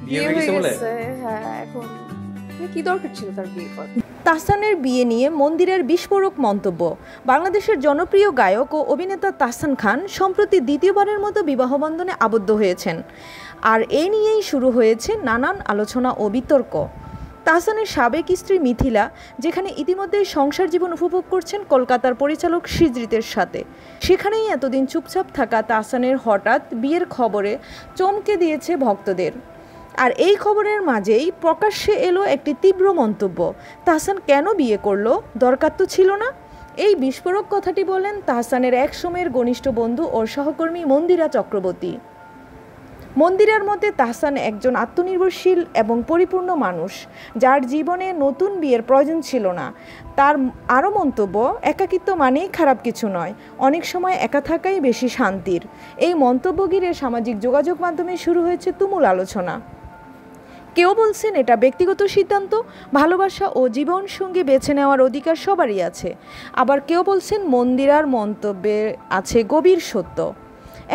বিয়ে হয়ে গেছে। হ্যাঁ, এখন কি দরকার ছিল তার বিয়ে করার? তাহসানের বিয়ে নিয়ে মন্দিরের বিস্ফোরক মন্তব্য। বাংলাদেশের জনপ্রিয় গায়ক ও অভিনেতা তাহসান খান সম্প্রতি দ্বিতীয়বারের মতো বিবাহ বন্ধনে আবদ্ধ হয়েছেন, আর এ নিয়েই শুরু হয়েছে নানান আলোচনা ও বিতর্ক। তাহসানের সাবেক স্ত্রী মিথিলা, যেখানে ইতিমধ্যেই সংসার জীবন উপভোগ করছেন কলকাতার পরিচালক সৃজিতের সাথে, সেখানেই এতদিন চুপচাপ থাকা তাহসানের হঠাৎ বিয়ের খবরে চমকে দিয়েছে ভক্তদের। আর এই খবরের মাঝেই প্রকাশ্যে এলো একটি তীব্র মন্তব্য। তাহসান কেন বিয়ে করলো, দরকার তো ছিল না। এই বিস্ফোরক কথাটি বলেন তাহসানের এক সময়ের ঘনিষ্ঠ বন্ধু ও সহকর্মী মন্দিরা চক্রবর্তী। মন্দিরার মতে তাহসান একজন আত্মনির্ভরশীল এবং পরিপূর্ণ মানুষ, যার জীবনে নতুন বিয়ের প্রয়োজন ছিল না। তার আরও মন্তব্য, একাকিত্ব মানেই খারাপ কিছু নয়, অনেক সময় একা থাকাই বেশি শান্তির। এই মন্তব্য ঘিরে সামাজিক যোগাযোগ মাধ্যমে শুরু হয়েছে তুমুল আলোচনা। কেউ বলছেন এটা ব্যক্তিগত সিদ্ধান্ত, ভালোবাসা ও জীবনসঙ্গী বেছে নেওয়ার অধিকার সবারই আছে। আবার কেউ বলছেন মন্দিরার মন্তব্যে আছে গভীর সত্য।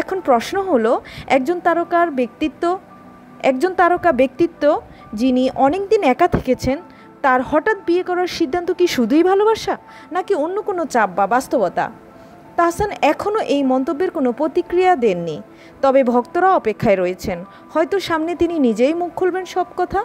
এখন প্রশ্ন হলো, একজন তারকা ব্যক্তিত্ব যিনি অনেকদিন একা থেকেছেন, তার হঠাৎ বিয়ে করার সিদ্ধান্ত কি শুধুই ভালোবাসা, নাকি অন্য কোনো চাপ বা বাস্তবতা? তাহসান এখনও এই মন্তব্যের কোনো প্রতিক্রিয়া দেননি, তবে ভক্তরা অপেক্ষায় রয়েছেন। হয়তো সামনে তিনি নিজেই মুখ খুলবেন সব কথা।